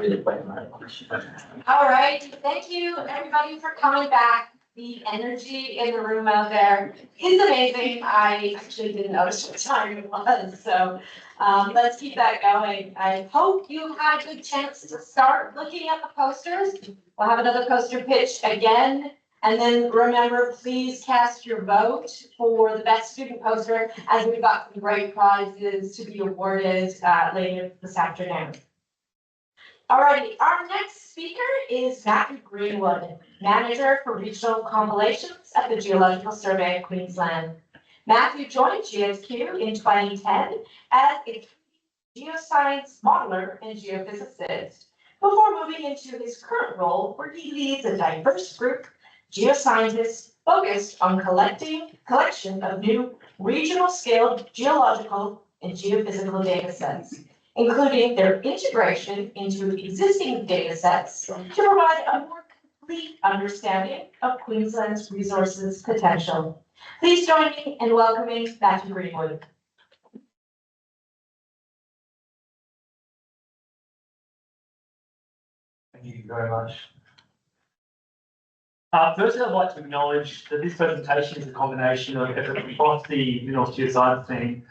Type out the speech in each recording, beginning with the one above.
really quite very much. All right, thank you everybody for coming back. The energy in the room out there is amazing. I actually didn't notice what time it was, so let's keep that going. I hope you had a good chance to start looking at the posters. We'll have another poster pitch again. And then remember, please cast your vote for the best student poster, as we've got some great prizes to be awarded later this afternoon. Alrighty, our next speaker is Matthew Greenwood, Manager for Regional Compilations at the Geological Survey of Queensland. Matthew joined GSQ in 2010 as a geoscience modeler and geophysicist, before moving into his current role where he leads a diverse group of geoscientists focused on collection of new regional scale geological and geophysical data sets, including their integration into existing data sets to provide a more complete understanding of Queensland's resources potential. Please join me in welcoming Matthew Greenwood. Thank you very much. Firstly, I'd like to acknowledge that this presentation is a combination of effort across the Minerals Geoscience team.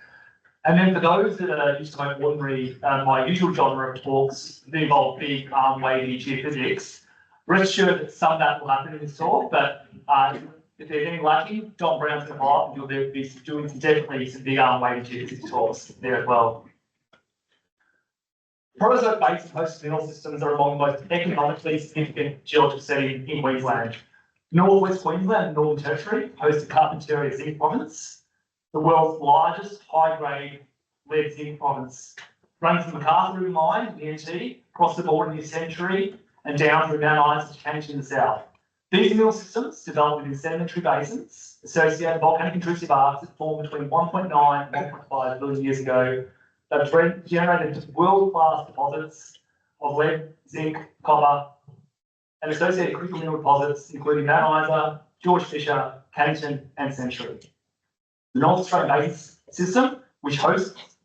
And then for those that are used to my ordinary, my usual genre of talks that involve big, weighty geophysics, rest assured that some of that will happen in this talk, but if there's any lacking, Don Brown's going to follow up and you'll be doing definitely some big, weighty geophysics talks there as well. Proterozoic basin hosted mineral systems are among the most economically significant geological settings in Queensland. Northwest Queensland and Northern Territory host the Carpentaria Zinc Province, the world's largest high-grade lead zinc province, runs from the Macarthur mine in NT, across the border in the century, and down through Mount Isa to Canada in the south. These mineral systems developed within sedimentary basins, associated volcanic intrusive arcs that formed between 1.9 and 1.5 billion years ago, that generated world-class deposits of lead, zinc, copper, and associated critical mineral deposits, including Mount Isa, George Fisher, Cannington, and Century. The North Australian Basin System, which hosts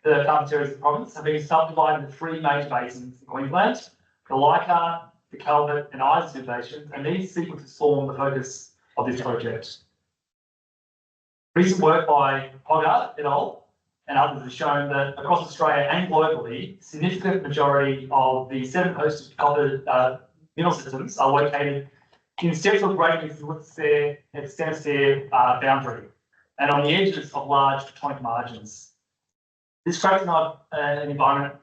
the Carpentaria province, have been subdivided into three major basins in Queensland: the Leichhardt, the Calvert, and Isa basins, and these sequences form the focus of this project. Recent work by Hogarth et al. And others have shown that across Australia and globally, significant majority of the sediment-hosted copper mineral systems are located in steps of greater than extents their boundary, and on the edges of large tectonic margins. This creates an environment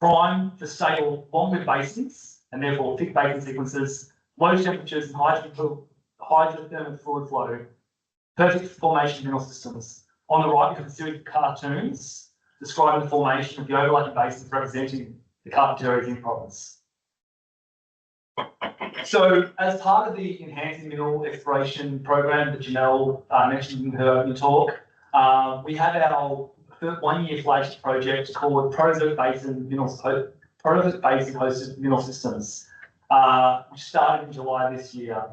prime for stable, longer basins, and therefore thick basin sequences, low temperatures and hydrothermal fluid flow, perfect formation mineral systems. On the right, we have a series of cartoons describing the formation of the overlapping basins representing the Carpentaria Zinc province. So, as part of the Enhancing Mineral Exploration program that Janelle mentioned in her opening talk, we have our one-year flagship project called Proterozoic Basin Hosted Mineral Systems, which started in July this year.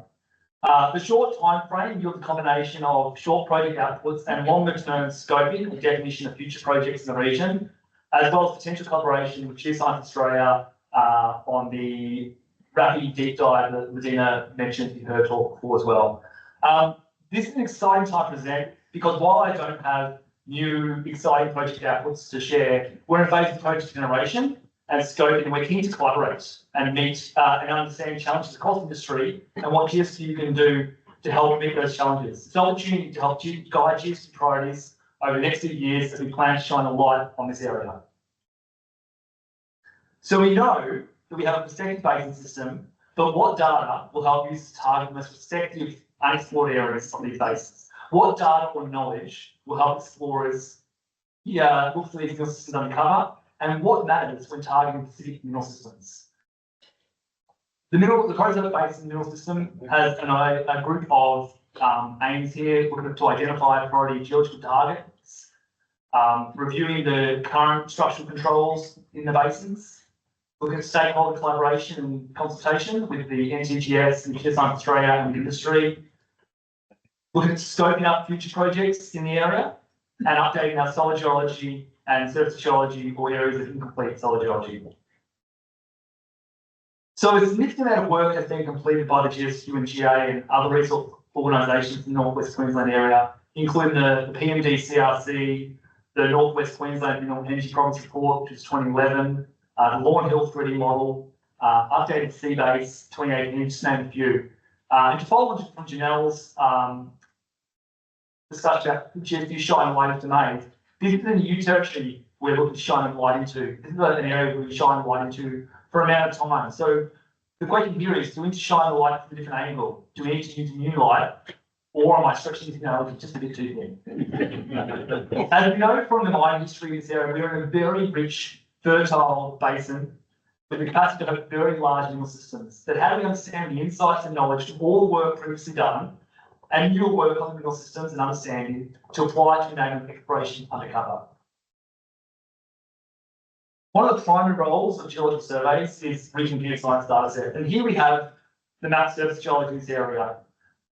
The short time frame yields a combination of short project outputs and longer-term scoping and definition of future projects in the region, as well as potential collaboration with Geoscience Australia on the rapid deep dive that Medina mentioned in her talk before as well. This is an exciting time to present because while I don't have new exciting project outputs to share, we're in a phase of project generation and scoping, and we're keen to collaborate and meet and understand challenges across industry and what GSQ can do to help meet those challenges. It's an opportunity to help guide GSQ priorities over the next few years as we plan to shine a light on this area. So we know that we have a prospective basin system, but what data will help users target the most prospective unexplored areas of these basins? What data or knowledge will help explorers look for these mineral systems uncover? And what matters when targeting specific mineral systems? The Proterozoic Basin Mineral System has a group of aims here, looking to identify priority geological targets, reviewing the current structural controls in the basins, looking at stakeholder collaboration and consultation with the NTGS and Geoscience Australia and the industry, looking at scoping up future projects in the area, and updating our solid geology and surface geology or areas of incomplete solid geology. So a significant amount of work has been completed by the GSQ and GA and other resource organisations in the North West Queensland area, including the PMD CRC, the North West Queensland Mineral Energy Province Report, which is 2011, the Lawn Hill 3D model, updated Seabase 2018, just to name a few. And to follow on from Janelle's discussion about GSQ shining light into domains, this is a new territory we're looking to shine a light into. This is an area we shine a light into for an amount of time. So the question here is, do we need to shine the light from a different angle? Do we need to use a new light? Or am I stretching this analogy just a bit too thin? As we know from the mining history of this area, we are in a very rich, fertile basin with the capacity to have very large mineral systems. That how do we understand the insights and knowledge to all the work previously done and new work on the mineral systems and understanding to apply to enable exploration undercover? One of the primary roles of geological surveys is regional geoscience data set. And here we have the map surface geology in this area.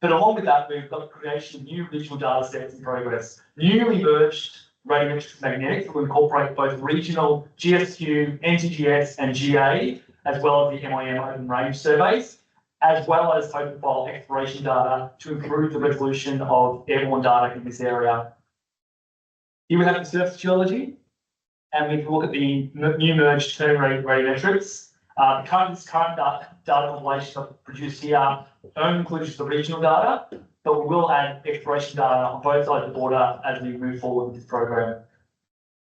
But along with that, we've got the creation of new regional data sets in progress. Newly merged radiometrics and magnetics that will incorporate both regional GSQ, NTGS, and GA, as well as the MIM open range surveys, as well as open file exploration data to improve the resolution of airborne data in this area. Here we have the surface geology, and we can look at the new merged term radiometrics. The current data compilation I've produced here only includes the regional data, but we will add exploration data on both sides of the border as we move forward with this program.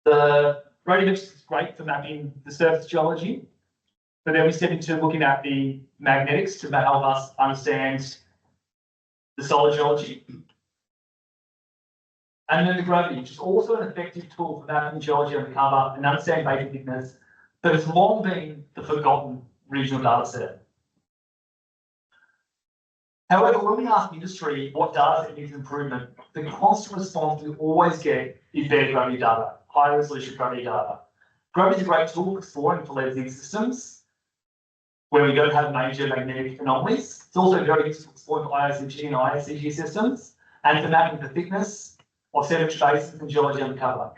The radiometrics is great for mapping the surface geology, but then we step into looking at the magnetics to help us understand the solid geology. And then the gravity, which is also an effective tool for mapping geology undercover and understanding basin thickness, but it's long been the forgotten regional data set. However, when we ask industry what data set needs improvement, the constant response we always get is better gravity data, high resolution gravity data. Gravity is a great tool for exploring for lead zinc systems where we don't have major magnetic anomalies. It's also very useful for exploring for ISCG and ISCG systems and for mapping the thickness of sedimentary basins and geology undercover.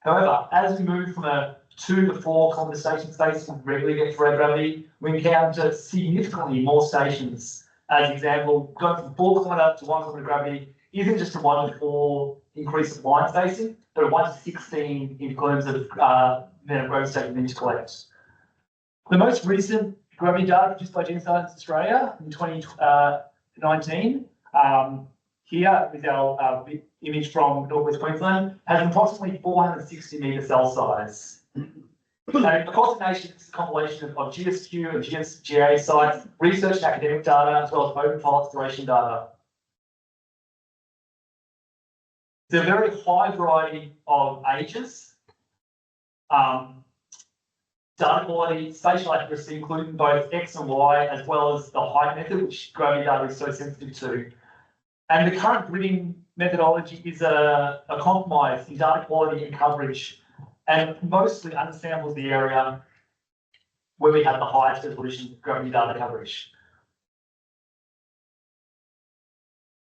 However, as we move from a 2 to 4 kilometre station space we regularly get for gravity, we encounter significantly more stations. As an example, going from 4 kilometre to 1 kilometre gravity isn't just a 1 to 4 increase of line spacing, but a 1 to 16 in terms of gravity station we need to collect. The most recent gravity data produced by Geoscience Australia in 2019, here is our image from North West Queensland, has an approximately 460 metre cell size. Across the nation, it's a compilation of GSQ and GA sites, research and academic data, as well as open file exploration data. There's a very high variety of ages, data quality, spatial accuracy, including both X and Y, as well as the height method, which gravity data is so sensitive to. And the current gridding methodology is a compromise in data quality and coverage, and mostly undersamples the area where we have the highest resolution gravity data coverage.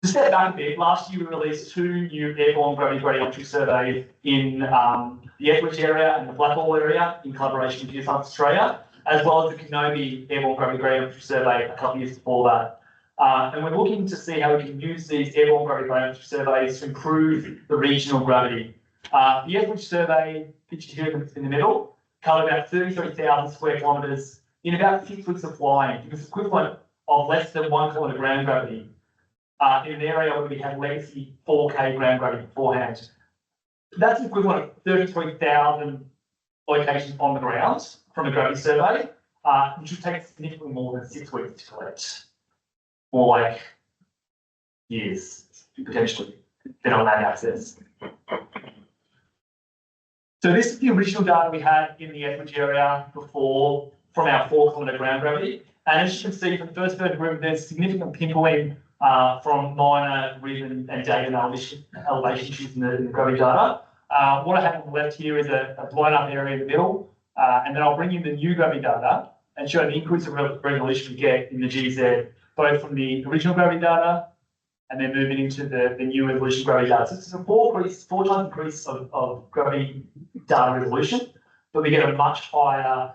To step back a bit, last year we released 2 new airborne gravity radiometry surveys in the Edwidge area and the Blackwall area in collaboration with Geoscience Australia, as well as the Kenobi airborne gravity radiometry survey a couple of years before that. And we're looking to see how we can use these airborne gravity radiometry surveys to improve the regional gravity. The Edwidge survey, pictured here in the middle, covered about 33,000 square kilometres in about 6 weeks of flying. It was equivalent of less than 1 kilometre ground gravity in an area where we had legacy 4K ground gravity beforehand. That's equivalent of 33,000 locations on the ground from a gravity survey, which would take significantly more than 6 weeks to collect. More like years, potentially, depending on that access. So this is the original data we had in the Edwidge area before from our 4 kilometre ground gravity. And as you can see from the first third group, there's significant pinpointing from minor rhythm and data elevation issues in the gravity data. What I have on the left here is a blown up area in the middle, and then I'll bring in the new gravity data and show the increase of resolution we get in the GZ, both from the original gravity data and then moving into the new resolution gravity data. So it's a 4 times increase of gravity data resolution, but we get a much higher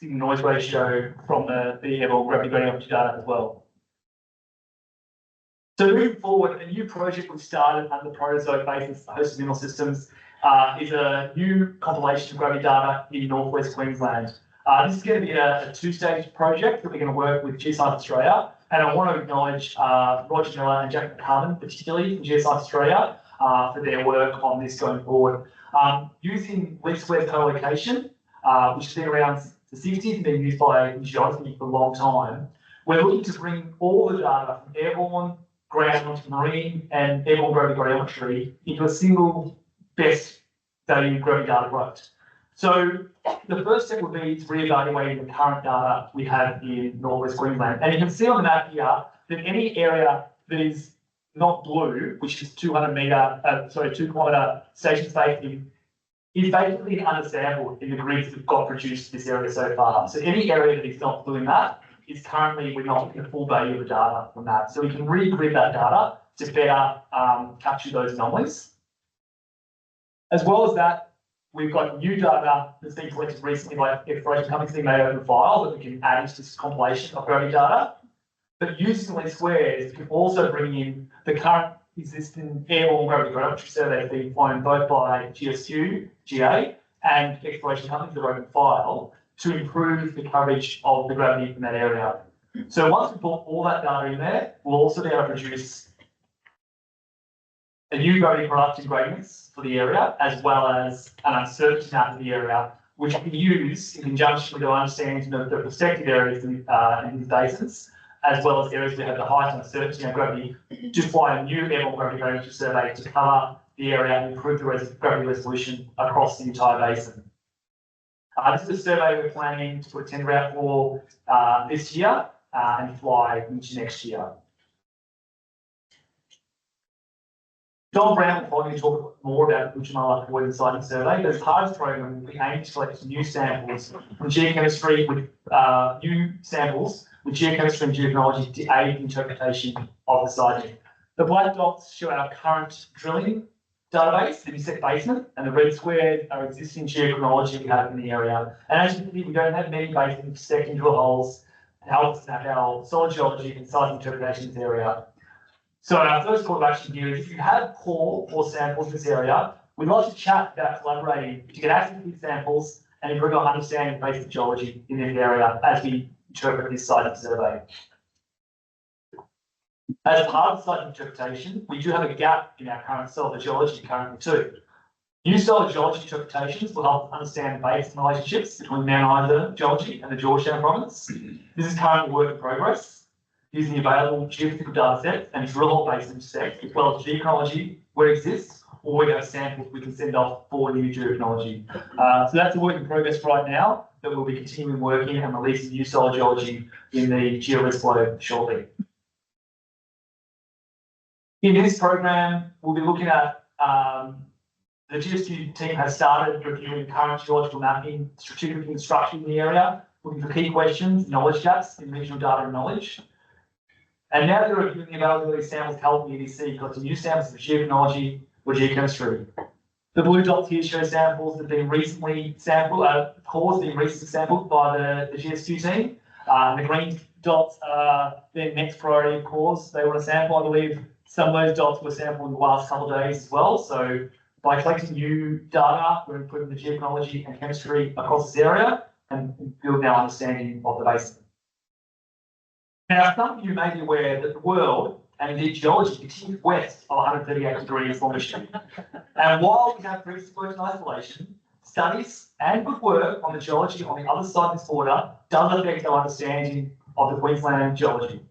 signal noise ratio from the airborne gravity gradient data as well. So moving forward, a new project we've started under the Protezoic basis hosted mineral systems is a new compilation of gravity data in northwest Queensland. This is going to be a two-stage project that we're going to work with Geoscience Australia, and I want to acknowledge Roger Miller and Jack McCarman, particularly from Geoscience Australia, for their work on this going forward. Using least square co-location, which has been around the 60s and been used by geology for a long time, we're looking to bring all the data from airborne, ground, marine, and airborne gravity gradiometry into a single best value gravity data product. So the first step would be to reevaluate the current data we have in northwest Queensland. And you can see on the map here that any area that is not blue, which is 2 kilometre station spacing, is basically undersampled in the grids that got produced this area so far. So any area that is not blue in that is currently, we're not getting the full value of the data from that. So we can re-grid that data to better capture those anomalies. As well as that, we've got new data that's been collected recently by exploration companies being made open file that we can add into this compilation of gravity data. But using least squares, we can also bring in the current existing airborne gravity gradiometry surveys being flown both by GSU, GA, and exploration companies that are open file to improve the coverage of the gravity in that area. So once we put all that data in there, we'll also be able to produce a new gravity product in gradients for the area, as well as an uncertainty map of the area, which we can use in conjunction with our understanding of the prospective areas in these basins, as well as areas where we have the highest uncertainty and gravity, to fly a new airborne gravity gradient survey to cover the area and improve the gravity resolution across the entire basin. This is a survey we're planning to put a tender out for this year and fly into next year. John Brown will probably talk more about the Boodjamulla Void Seismic Survey, but as part of this program, we aim to collect new samples from geochemistry with new samples with geochemistry and geochronology to aid the interpretation of the seismic. The black dots show our current drilling database, the intersect basement, and the red squares are existing geochronology we have in the area. And as you can see, we don't have many basins second drill holes to help us map our solid geology and seismic interpretation in this area. So our first call to action here is if you have core or samples in this area, we'd like to chat about collaborating to get access to these samples and improve our understanding of basic geology in this area as we interpret this seismic survey. As part of the seismic interpretation, we do have a gap in our current solid geology currently too. New solid geology interpretations will help understand the basin relationships between Mount Isa geology and the Georgetown province. This is currently work in progress, using the available geophysical data sets and drill hole basin sets, as well as geochronology where it exists, or we have samples we can send off for new geochronology. So that's a work in progress right now that we'll be continuing working and releasing new solid geology in the GeoList flow shortly. In this program, we'll be looking at the GSU team has started reviewing current geological mapping, strategic construction in the area, looking for key questions, knowledge gaps in regional data and knowledge. And now they're reviewing the availability of samples held in the EDC, collecting new samples of geochronology or geochemistry. The blue dots here show samples that have been recently sampled, cores being recently sampled by the GSU team. And the green dots are their next priority of cores they want to sample. I believe some of those dots were sampled in the last couple of days as well. So by collecting new data, we're improving the geochronology and chemistry across this area and building our understanding of the basin. Now, some of you may be aware that the world, and indeed geology, continues west of 138 degrees longitude. And while we have previously worked in isolation, studies and good work on the geology on the other side of this border does affect our understanding of the Queensland geology.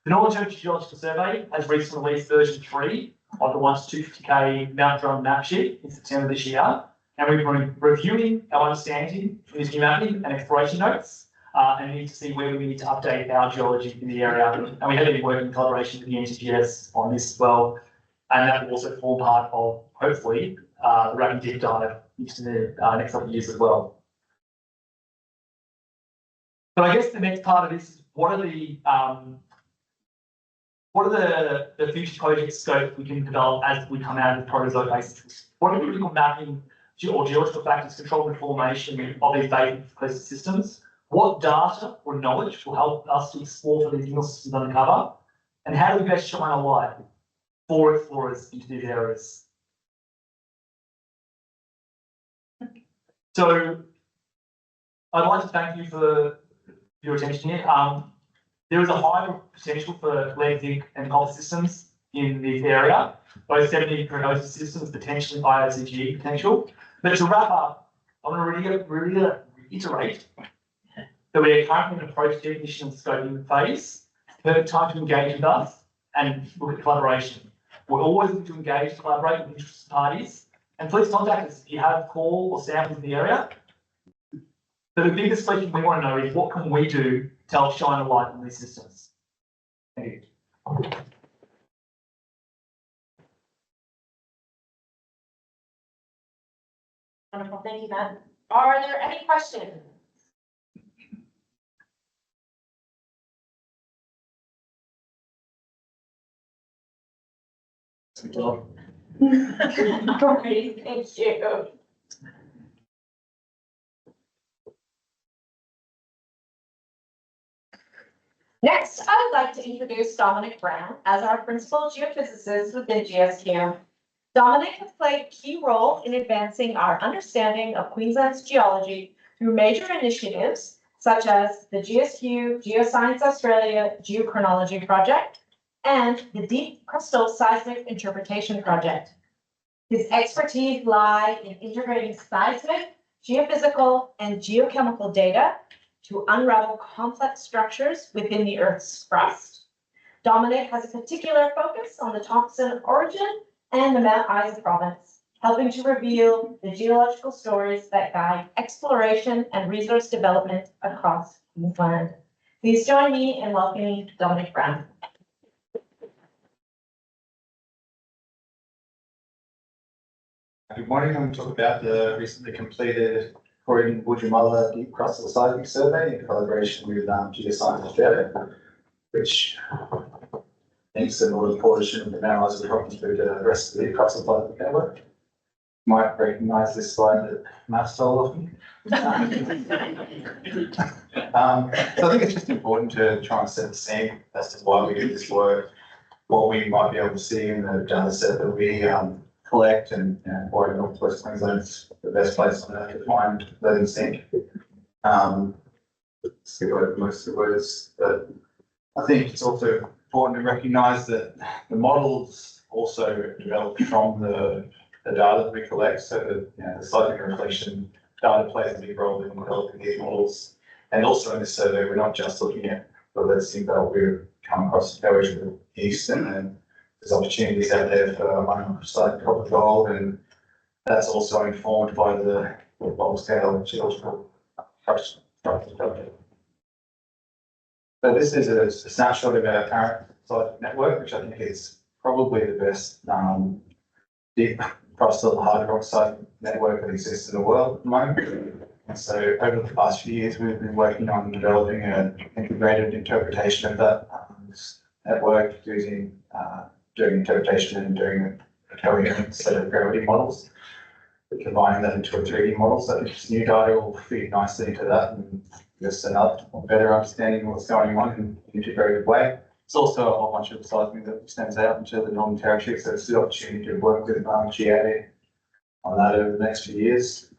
The Northern Geological Survey has recently released version 3 of the 1 to 250k Mount Drum map sheet in September this year, and we've been reviewing our understanding from this new mapping and exploration notes. And we need to see where we need to update our geology in the area. And we have been working in collaboration with the NTGS on this as well. And that will also form part of, hopefully, the rapid deep dive into the next couple of years as well. But I guess the next part of this is what are the future project scope we can develop as we come out of the Protezoic basis? What are the critical mapping or geological factors controlling the formation of these basin systems? What data or knowledge will help us to explore for these mineral systems undercover? And how do we best shine a light for explorers into these areas? So I'd like to thank you for your attention here. There is a high potential for lead, zinc, and copper systems in this area, both 70 paragenesis systems, potentially ISCG potential. But to wrap up, I want to reiterate that we are currently in a approach definition and scoping phase. Perfect time to engage with us and look at collaboration. We're always looking to engage, collaborate with interested parties, and please contact us if you have coal or samples in the area. But the biggest question we want to know is what can we do to help shine a light on these systems? Thank you. Wonderful, thank you, Matt. Are there any questions? Great, thank you. Next, I would like to introduce Dominic Brown as our principal geophysicist within GSQ. Dominic has played a key role in advancing our understanding of Queensland's geology through major initiatives such as the GSQ Geoscience Australia Geochronology Project and the Deep Crustal Seismic Interpretation Project. His expertise lie in integrating seismic, geophysical, and geochemical data to unravel complex structures within the Earth's crust. Dominic has a particular focus on the Thompson Orogen and the Mount Isa province, helping to reveal the geological stories that guide exploration and resource development across Queensland. Please join me in welcoming Dominic Brown. Good morning. I'm going to talk about the recently completed Croydon-Boodjamulla Deep Crustal Seismic Survey in collaboration with Geoscience Australia, which thanks to Northern Portion and the Mount Isa province through the rest of the Crustal Seismic Network. You might recognise this slide that Matt stole off me. So I think it's just important to try and set the scene as to why we do this work, what we might be able to see in the data set that we collect, and why North West Queensland's the best place on earth to find lead and zinc. Skip over most of the words, but I think it's also important to recognise that the models also developed from the data that we collect. So the seismic reflection data plays a big role in developing these models. And also in this survey, we're not just looking at the lead zinc belt. We've come across the areas of the east, and there's opportunities out there for monoxide copper gold, and that's also informed by the bulk scale geological structure. So this is a snapshot of our current seismic network, which I think is probably the best deep crustal hard rock seismic network that exists in the world at the moment. And so over the past few years, we've been working on developing an integrated interpretation of that network using doing interpretation and doing a coherent set of gravity models. We're combining that into a 3D model, so this new data will feed nicely into that and give us a better understanding of what's going on in an integrated way. It's also a whole bunch of seismic that extends out into the Northern Territory, so it's the opportunity to work with GA on that over the next few years.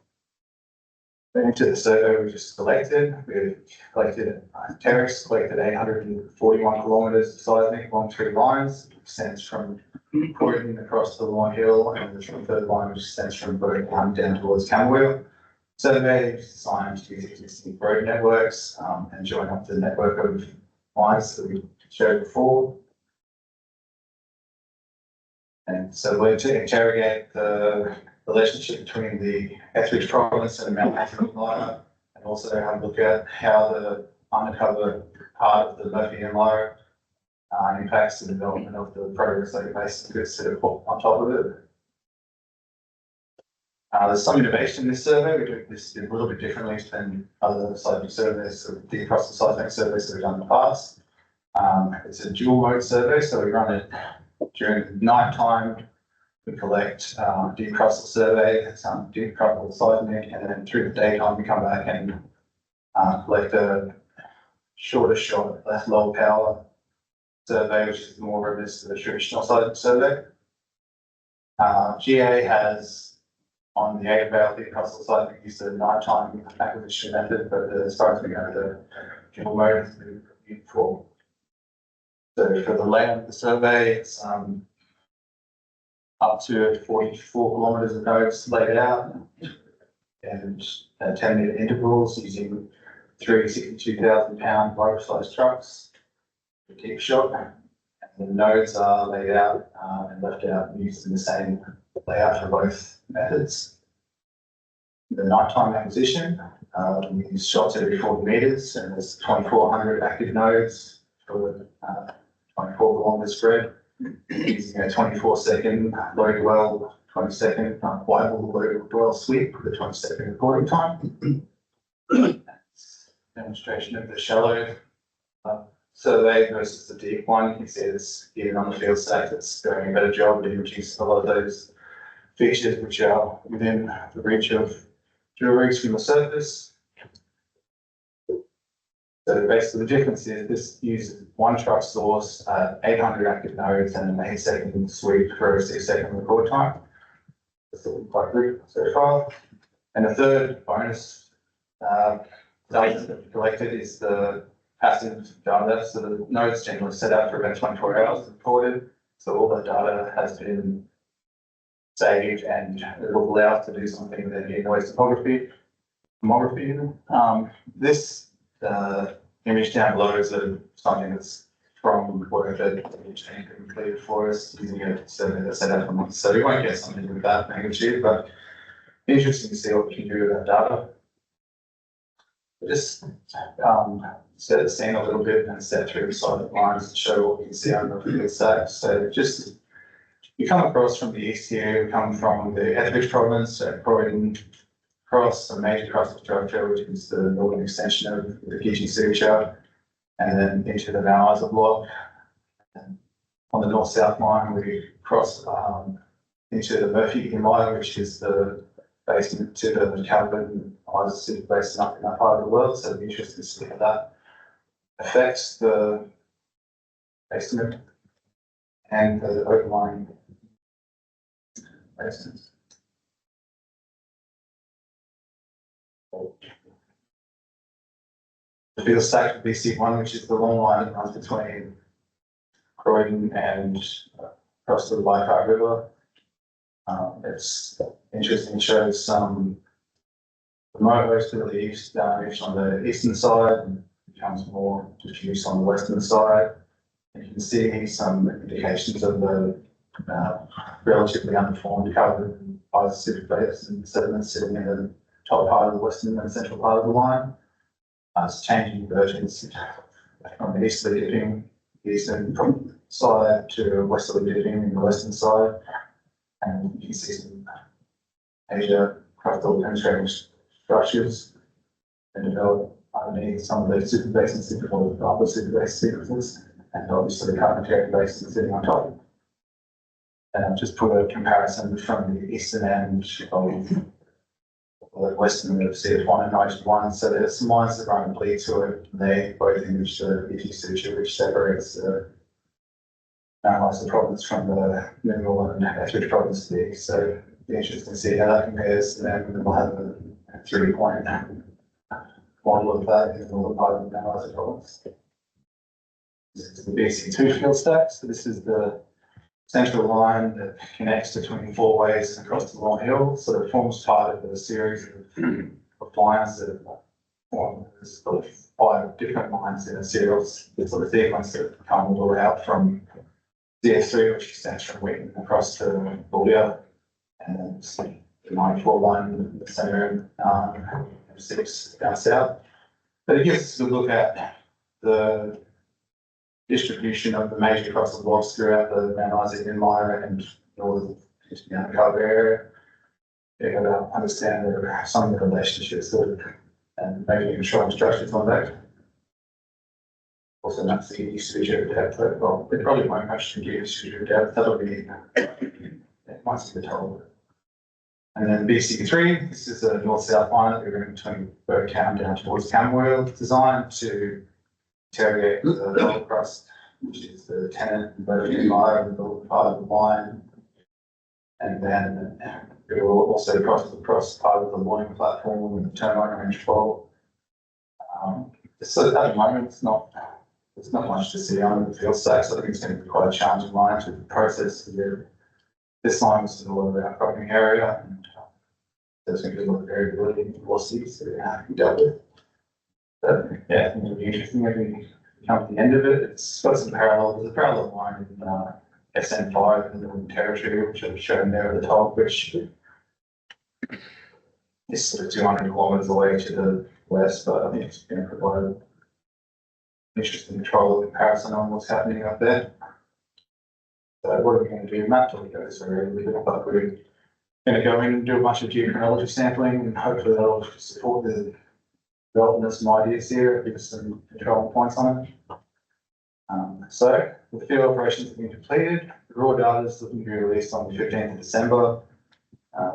Into the survey we just collected, we've collected Terex, collected 841 kilometres of seismic along 3 lines, which extends from Croydon across the Long Hill, and the third line which extends from Birmingham down towards Camberwell. Survey is designed to use existing road networks and join up the network of lines that we showed before. And so we're to interrogate the relationship between the Etheridge province and Mount Colin, and also have a look at how the undercover part of the Murphy Inlier impacts the development of the proterozoic basin that sit on top of it. There's some innovation in this survey. We do this a little bit differently than other seismic surveys, or the crustal seismic surveys that we've done in the past. It's a dual mode survey, so we run it during night time. We collect deep crustal survey, some deep crustal seismic, and then through the daytime we come back and collect a shorter shot, less low power survey, which is more robust to the traditional seismic survey. GA has, on the 8 of the Crustal seismic, used a nighttime acquisition method, but as far as we know, the dual mode has been reviewed for. So for the layout of the survey, it's up to 44 kilometres of nodes laid out and at 10-metre intervals using 3 62,000-pound life-size trucks for deep shot. And the nodes are laid out and left out using the same layout for both methods. The nighttime acquisition, we use shots every 40 metres, and there's 2,400 active nodes for 24 kilometre spread, using a 24-second load well, 20-second viable load well sweep with a 20-second recording time. Demonstration of the shallow survey versus the deep one. You can see this even on the field stack that's doing a better job to reduce a lot of those features which are within the reach of drill rigs from the surface. So basically the difference is this uses one truck source, 800 active nodes and an 8-second sweep for a 6-second record time. That's looking quite good so far. And the third bonus data that we collected is the passive data. So the nodes generally set out for about 24 hours recorded. So all that data has been saved and it will allow us to do something with energy noise tomography. This image down below is something that's from work that Biogenic completed for us using a survey that's set out for months. So we won't get something with that magnitude, but interesting to see what we can do with that data. Just set the scene a little bit and set through the side lines to show what we can see on the field stack. So just we come across from the east here, we come from the Ethridge province at Croydon, across a major crustal structure, which is the northern extension of the Nyakecho signature, and then into the Mount Isa block. And on the north-south line, we cross into the Murphy Inlier, which is the basin to the Calvin Isa basin up in that part of the world. So it'll be interesting to see how that affects the basin and the overlying basins. The field stack of BC1, which is the long line that runs between Croydon and across the Leichhardt River. It's interesting, it shows some remote host to the east, on the eastern side, and becomes more diffuse on the western side. And you can see some indications of the relatively unformed carbon isocyclic base and sediments sitting in the top part of the western and central part of the line. It's changing versions from easterly dipping, eastern side to westerly dipping in the western side. And you can see some Asia crustal penetrating structures and develop underneath some of those super basins, or the upper super basin sequences, and obviously the carbonate basin sitting on top. And I've just put a comparison from the eastern end of the western of CF1 and NW1. So there's some lines that run bleed to it. They both image the Nyakecho suture, which separates the Mount Isa province from the mineral and Ethridge province to the east. So it'll be interesting to see how that compares, and then we'll have a 3-point model of that in the northern part of the Mount Isa province. This is the BC2 field stack. So this is the central line that connects to 24 ways across the long hill. So it forms part of a series of lines that form sort of 5 different lines in a series, the sort of sequence that come all the way out from CF3, which extends from Wheaton across to Boulia, and then the 94 line in the centre, and 6 down south. But it gives us a good look at the distribution of the major crustal blocks throughout the Mount Isa Inlier and northern Nyakecho area. You got to understand some of the relationships and maybe even show structures on that. Also, not the usage of depth. Well, it probably won't much to give usage of depth. That'll be it might be the total. And then BC3, this is a north-south line that we're going between Burtown down towards Camberwell, designed to interrogate the gold crust, which is the tenant and Burtown layer of the gold part of the line. And then it will also cross part of the mooring platform and the turnover range fault. So at the moment, there's not much to see on the field stack, so I think it's going to be quite a challenging line to process. This line was in a lot of our cropping area, and there's going to be a lot of variability in velocities that we have to deal with. But yeah, I think it'll be interesting when we come to the end of it. It's got some parallel. There's a parallel line in SN5 in the Northern Territory, which I've shown there at the top, which is sort of 200 kilometres away to the west, but I think it's going to provide an interesting control comparison on what's happening up there. So what are we going to do? Matt told me goes very little, but we're going to go in and do a bunch of geochronology sampling, and hopefully that'll support the development of some ideas here, give us some control points on it. So the field operations have been completed. The raw data is looking to be released on the 15th of December.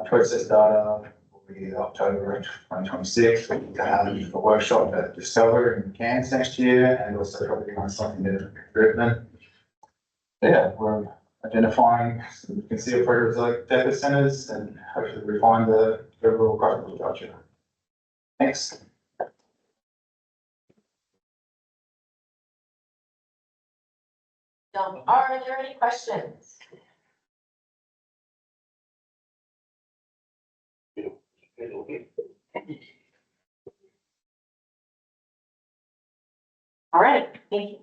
Process data will be October 2026. We need to have a workshop at Discover in Cairns next year, and also probably on something at recruitment. Yeah, we're identifying some concealed proterozoic depot centers and hopefully refine the overall crustal structure. Thanks. Are there any questions? All right, thank you.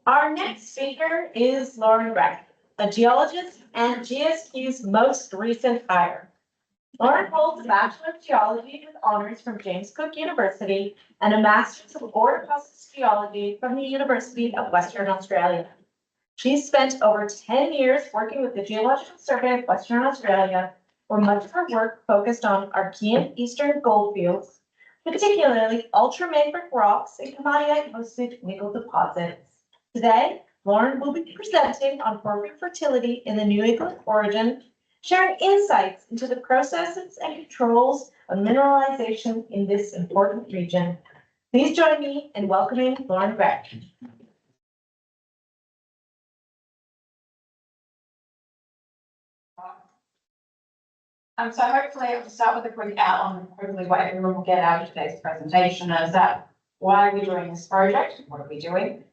Our next speaker is Grech, a geologist and GSQ's most recent hire. Lauren holds a Bachelor of Geology with honors from James Cook University and a Master's of Ore Deposits Geology from the University of Western Australia. She's spent over 10 years working with the Geological Survey of Western Australia, where much of her work focused on Archean Eastern goldfields, particularly ultramafic rocks and komatiite-hosted nickel deposits. Today, Lauren will be presenting on Porphyry fertility in the New England Orogen, sharing insights into the processes and controls of mineralization in this important region. Please join me in welcoming Lauren Grech. So hopefully I'll start with a quick outline, hopefully what everyone will get out of today's presentation is that why are we doing this project? What are we doing?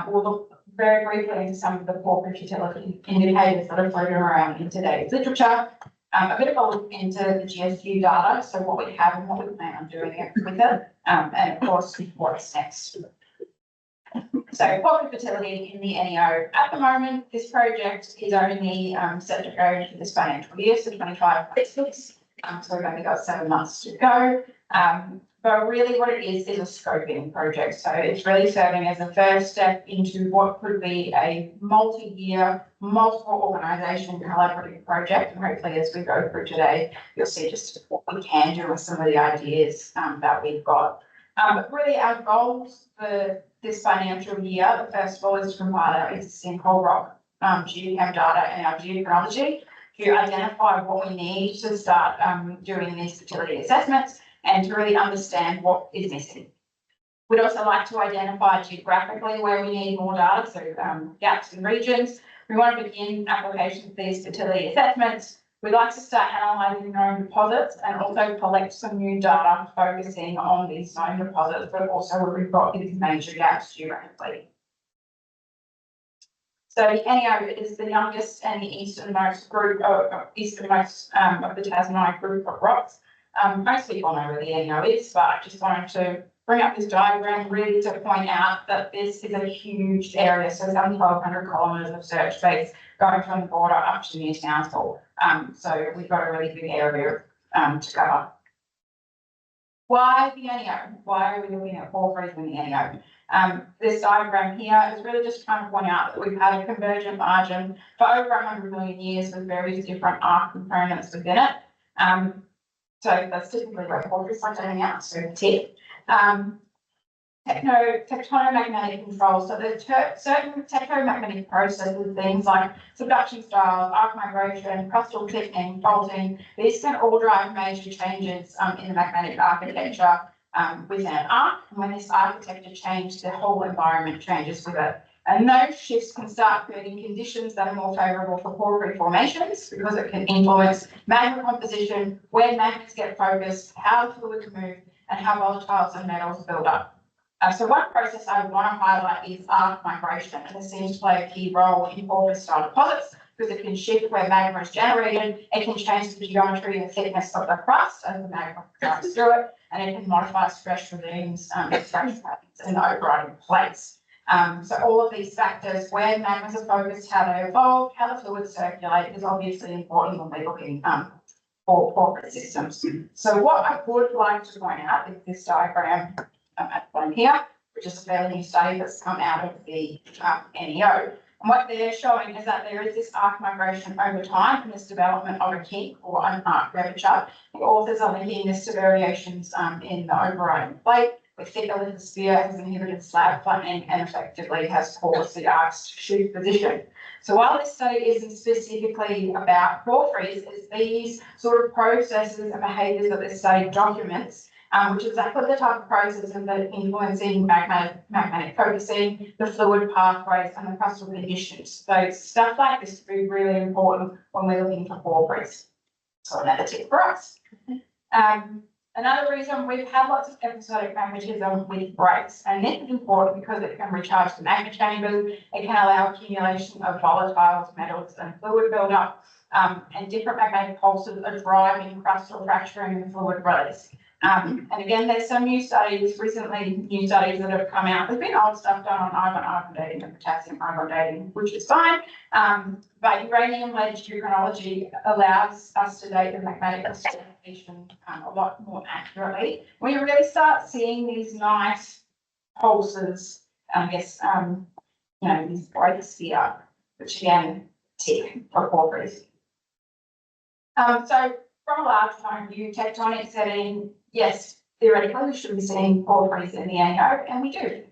We'll look very briefly into some of the porphyry fertility indicators that are floating around in today's literature. A bit of a look into the GSQ data, so what we have and what we plan on doing with it, and of course, what's next. So porphyry fertility in the NEO. At the moment, this project is only set to go for this financial year, so 25/26. So we've only got 7 months to go. But really what it is a scoping project. So it's really serving as a first step into what could be a multi-year, multiple organisation collaborative project. And hopefully as we go through today, you'll see just what we can do with some of the ideas that we've got. But really our goals for this financial year, the first of all is to compile our existing whole rock geochem data and our geochronology to identify what we need to start doing these fertility assessments and to really understand what is missing. We'd also like to identify geographically where we need more data, so gaps in regions. We want to begin application of these fertility assessments. We'd like to start analysing known deposits and also collect some new data focusing on these known deposits, but also where we've got these major gaps geographically. So the NEO is the youngest and the easternmost group of the Tasmanite group of rocks. Most people know where the NEO is, but I just wanted to bring up this diagram really to point out that this is a huge area. So it's only 1,200 kilometres of search space going from the border up to near Townsville. So we've got a really big area to cover. Why the NEO? Why are we looking at porphyries in the NEO? This diagram here is really just trying to point out that we've had a convergent margin for over 100 million years with various different arc components within it. So that's typically where porphyries are turning out, so tip. tectonomagnetic control. So there's certain tectomagnetic processes, things like subduction styles, arc migration, crustal thickening, faulting. These can all drive major changes in the magnetic architecture within an arc. And when this architecture changes, the whole environment changes with it. And those shifts can start creating conditions that are more favourable for porphyry formations because it can influence magma composition, where magmas get focused, how the fluid can move, and how volatiles and metals build up. So one process I want to highlight is arc migration, and this seems to play a key role in porphyry-style deposits because it can shift where magma is generated, it can change the geometry and thickness of the crust as the magma drives through it, and it can modify stress regimes, extraction patterns, and the overriding plates. So all of these factors, where magmas are focused, how they evolve, how the fluids circulate, is obviously important when we're looking for porphyry systems. So what I would like to point out is this diagram at the bottom here, which is a fairly new study that's come out of the NEO. And what they're showing is that there is this arc migration over time and this development of a kink or an arc curvature. The authors are linking this to variations in the overriding plate, where thicker lithosphere has inhibited slab flattening and effectively has caused the arcs to shift position. So while this study isn't specifically about porphyries, it's these sort of processes and behaviours that this study documents, which is exactly the type of processes that are influencing magmatic focusing, the fluid pathways, and the crustal conditions. So stuff like this will be really important when we're looking for porphyries. So another tip for us. Another reason we've had lots of episodic magmatism with breaks, and this is important because it can recharge the magma chambers, it can allow accumulation of volatiles, metals, and fluid buildup, and different magmatic pulses are driving crustal fracturing and fluid release. And again, there's some new studies that have come out. There's been old stuff done on iron dating and potassium ion dating, which is fine. But uranium-led geochronology allows us to date the magmatic crystallization a lot more accurately. When you really start seeing these nice pulses, I guess, these bright sphere, which again, tick for porphyries. So from a large point of view, tectonic setting, yes, theoretically we should be seeing porphyries in the NEO, and we do.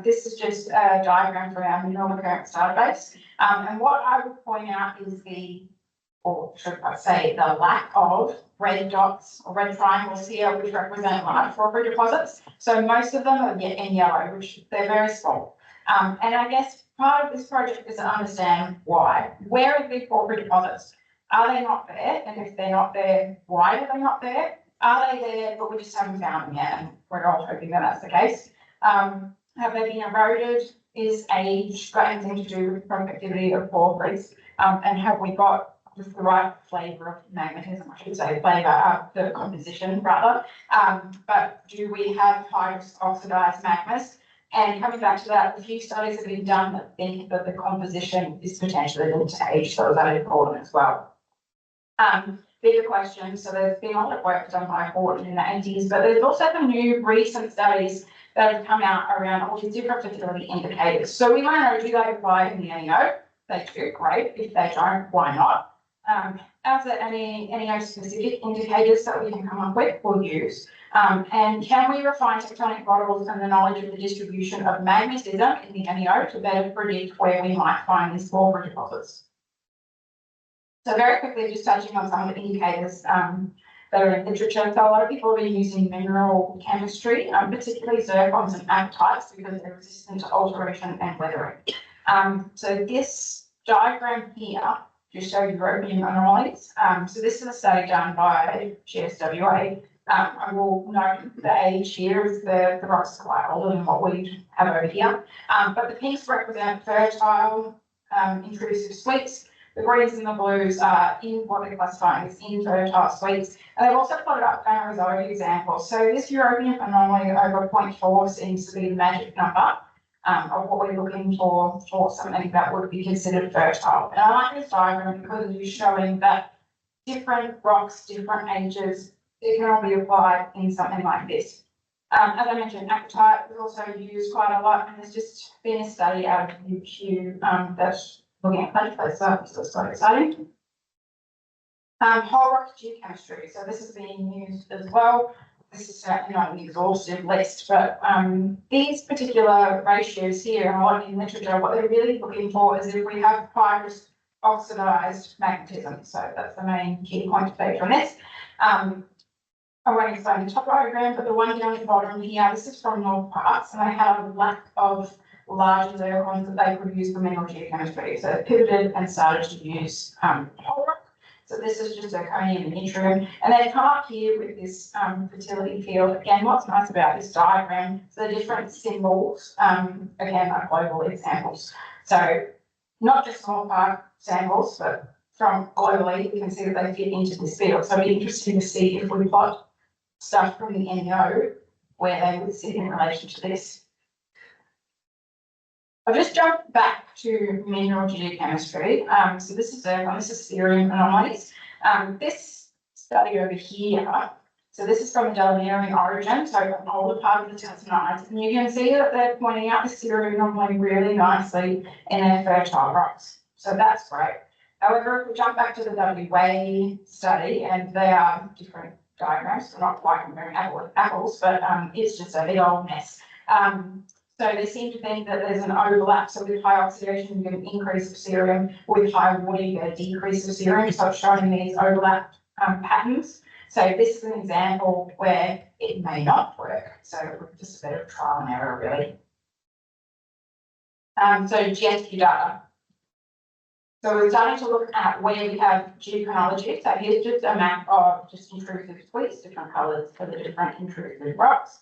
This is just a diagram from our mineral occurrence database. And what I would point out is or should I say, the lack of red dots or red triangles here, which represent large porphyry deposits. So most of them are in yellow, which they're very small. And I guess part of this project is to understand why. Where are the porphyry deposits? Are they not there? And if they're not there, why are they not there? Are they there, but we just haven't found them yet? And we're all hoping that that's the case. Have they been eroded? Is age got anything to do with prospectivity of porphyries? And have we got just the right flavour of magmatism, I should say, the composition rather? But do we have high oxidized magmas? And coming back to that, a few studies have been done that think that the composition is potentially linked to age, so that is important as well. Bigger question, so there's been a lot of work done by Horton in the 80s, but there's also some new recent studies that have come out around all these different fertility indicators. So we want to know, do they apply in the NEO? They do, great. If they don't, why not? Are there any NEO-specific indicators that we can come up with or use? And can we refine tectonic models and the knowledge of the distribution of magmatism in the NEO to better predict where we might find these porphyry deposits? So very quickly, just touching on some of the indicators that are in literature. So a lot of people have been using mineral chemistry, particularly zircons and apatites, because they're resistant to alteration and weathering. So this diagram here just shows European anomalies. So this is a study done by GSWA. I will note the age here is the rocks are quite older than what we have over here. But the pinks represent fertile, intrusive sweeps. The greens and the blues are in what they're classifying as infertile sweeps. And they've also plotted up Phanerozoic examples. So this European anomaly over 0.4 seems to be the magic number of what we're looking for something that would be considered fertile. And I like this diagram because it is showing that different rocks, different ages, it can all be applied in something like this. As I mentioned, apatite is also used quite a lot, and there's just been a study out of UQ that's looking at plagiarism, so it's quite exciting. Whole rock geochemistry, so this is being used as well this is certainly not an exhaustive list, but these particular ratios here and what in literature, what they're really looking for is if we have high-risk oxidized magnetism. So that's the main key point to take from this. I won't explain the top diagram, but the one down the bottom here, this is from North Parts, and they had a lack of larger zircons that they could use for mineral geochemistry. So they pivoted and started to use whole rock. So this is just zirconium and yttrium. And they've come up here with this fertility field. Again, what's nice about this diagram, so the different symbols, again, are global examples. So not just small part samples, but from globally, you can see that they fit into this field. So it'd be interesting to see if we plot stuff from the NO where they would sit in relation to this. I'll just jump back to mineral geochemistry. So this is zircon, this is cerium anomalies. This study over here, so this is from the Delamere in Orogen, so an older part of the Tasmanides. And you can see that they're pointing out the cerium anomaly really nicely in their fertile rocks. So that's great. However, if we jump back to the WA study, and they are different diagrams, so not quite comparing apples, but it's just a big old mess. So they seem to think that there's an overlap. So with high oxidation, you get an increase of cerium. With high water, you get a decrease of cerium. So it's showing these overlap patterns. So this is an example where it may not work. So just a bit of trial and error, really. So GSQ data. So we're starting to look at where we have geochronology. So here's just a map of just intrusive suites, different colours for the different intrusive rocks.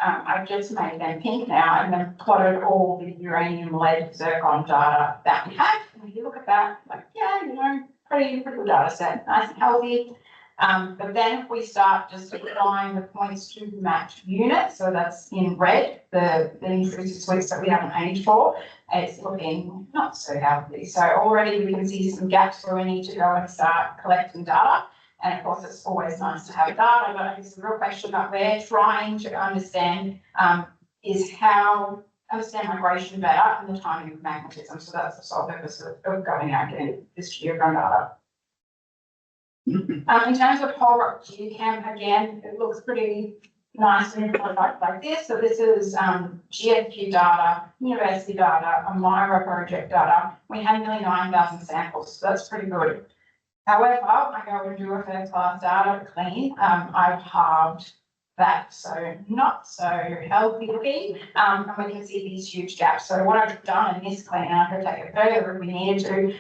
I've just made them pink now and then plotted all the uranium, lead, zircon data that we have. And if you look at that, like, yeah, you know, pretty good data set, nice and healthy. But then if we start just applying the points to match units, so that's in red, the intrusive suites that we haven't aged for, it's looking not so healthy. So already we can see some gaps where we need to go and start collecting data. And of course, it's always nice to have data, but I guess the real question that we're trying to understand is how understand migration better and the timing of magnetism. So that's the sole purpose of going out and getting this geochem data. In terms of whole rock geochem, again, it looks pretty nice and like this. So this is GFQ data, university data, Amira project data. We have nearly 9,000 samples, so that's pretty good. However, I go and do a first class data clean. I've halved that, so not so healthy looking. And we can see these huge gaps. So what I've done in this clean, and I could take it further if we needed to,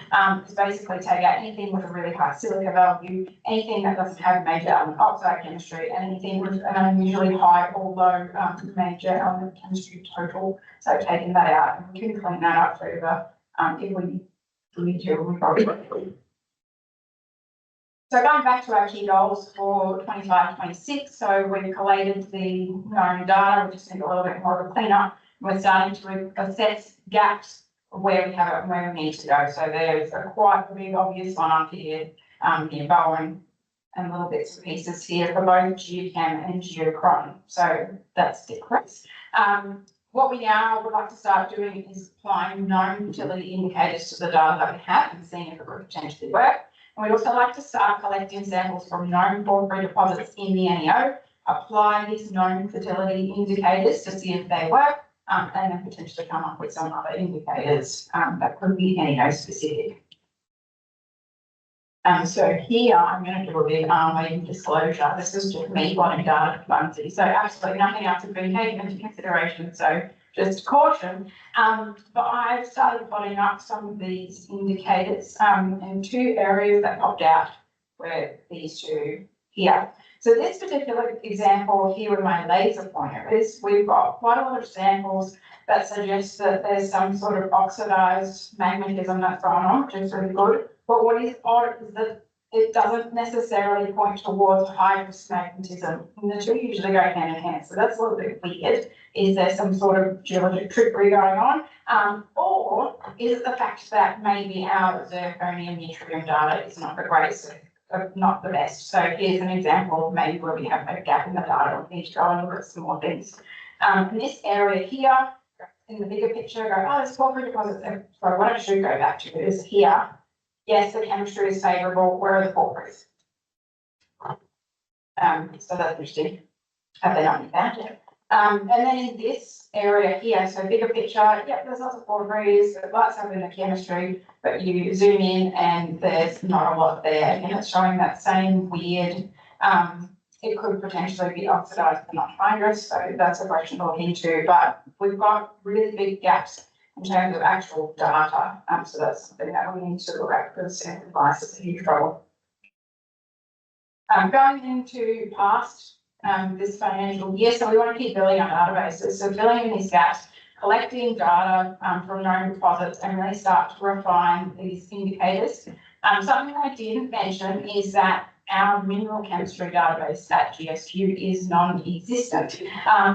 is basically take out anything with a really high silica value, anything that doesn't have major element oxide chemistry, and anything with an unusually high or low major element chemistry total. So taking that out, and we can clean that up further if we need to. We probably will. So going back to our key goals for 25-26, so we've collated the known data, we just need a little bit more of a cleanup. We're starting to assess gaps of where we have it and where we need to go. So there's a quite a big obvious one up here near Bowen, and little bits and pieces here for both geochem and geochron. So that's different. What we now would like to start doing is applying known fertility indicators to the data that we have and seeing if it could potentially work. And we'd also like to start collecting samples from known porphyry deposits in the NEO, apply these known fertility indicators to see if they work, and then potentially come up with some other indicators that could be NEO specific. So here I'm going to do a big arm disclosure. This is just me plotting data for Bunty. So absolutely nothing else has been taken into consideration. So just caution. But I've started plotting up some of these indicators in two areas that popped out where these two here. So this particular example here with my laser pointer is we've got quite a lot of samples that suggest that there's some sort of oxidized magnetism that's going on, which is really good. But what is odd is that it doesn't necessarily point towards high-risk magnetism. And the two usually go hand in hand. So that's a little bit weird. Is there some sort of geologic trickery going on? Or is it the fact that maybe our zirconium yttrium data is not the greatest, not the best? So here's an example of maybe where we have a gap in the data. We need to go and look at some more things. In this area here, in the bigger picture, go, oh, there's porphyry deposits. So what I should go back to is here. Yes, the chemistry is favourable. Where are the porphyries? So that's interesting. Have they not found it? And then in this area here, so bigger picture, yeah, there's lots of porphyries, there's lots of in the chemistry, but you zoom in and there's not a lot there, and it's showing that same weird, it could potentially be oxidized but not hydrous, so that's a question to look into, but we've got really big gaps in terms of actual data, so that's something that we need to look at because sample bias is a huge trouble. Going into past this financial year, so we want to keep building our databases, so filling in these gaps, collecting data from known deposits and really start to refine these indicators. Something I didn't mention is that our mineral chemistry database at GSQ is non-existent.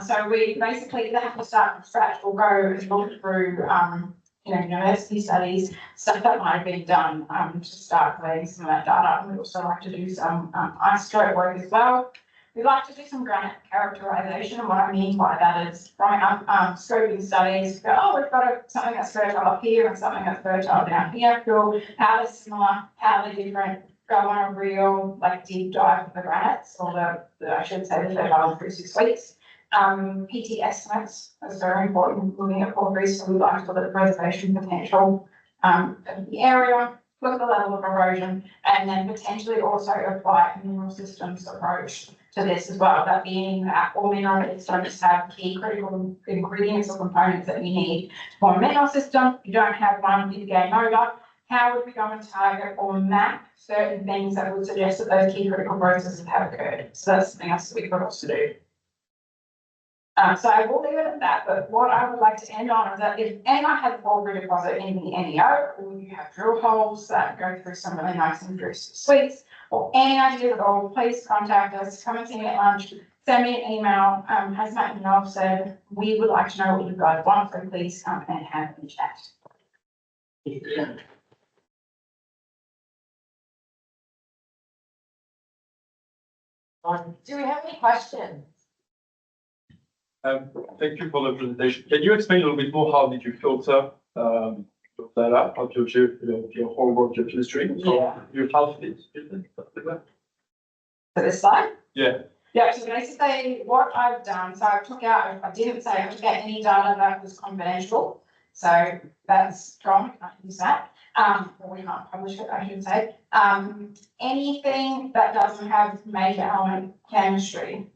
So we basically either have to start from scratch or go and look through university studies, stuff that might have been done to start collecting some of that data. And we also like to do some isotope work as well. We like to do some granite characterization, and what I mean by that is from our scoping studies, go, oh, we've got something that's fertile up here and something that's fertile down here. Cool. How they're similar, how they're different. Go on a real deep dive of the granites, or I should say the fertile through 6 weeks. PT estimates is very important looking at porphyries, so we like to look at the preservation potential of the area, look at the level of erosion, and then potentially also apply a mineral systems approach to this as well. That being that all mineral systems have key critical ingredients or components that you need to form a mineral system. If you don't have one, you game over. How would we go and target or map certain things that would suggest that those key critical processes have occurred? So that's something else that we could also do. So I will leave it at that, but what I would like to end on is that if anyone has a porphyry deposit in the NEO, or you have drill holes that go through some really nice and intrusive suites, or any ideas at all, please contact us, come and see me at lunch, send me an email. As Matt and Noel said, we would like to know what you guys want, so please come and have a chat. Do we have any questions? Thank you for the presentation. Can you explain a little bit more how did you filter that out of your homework geochemistry? Yeah. Your half it. For this slide? Yeah. Yeah, so basically what I've done, so I took out, I didn't say I took out any data that was confidential. So that's gone, we can't use that. Or we can't publish it, I should say. Anything that doesn't have major element chemistry.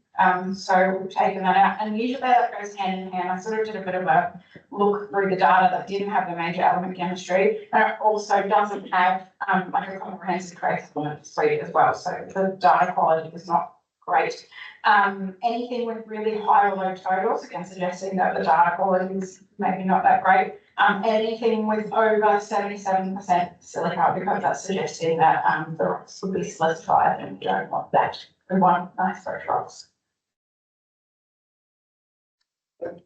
So we've taken that out, and usually that goes hand in hand. I sort of did a bit of a look through the data that didn't have the major element chemistry, and it also doesn't have a comprehensive trace element suite as well. So the data quality is not great. Anything with really high or low totals, again suggesting that the data quality is maybe not that great. Anything with over 77% silica, because that's suggesting that the rocks would be solidified, and we don't want that. We want nice fresh rocks.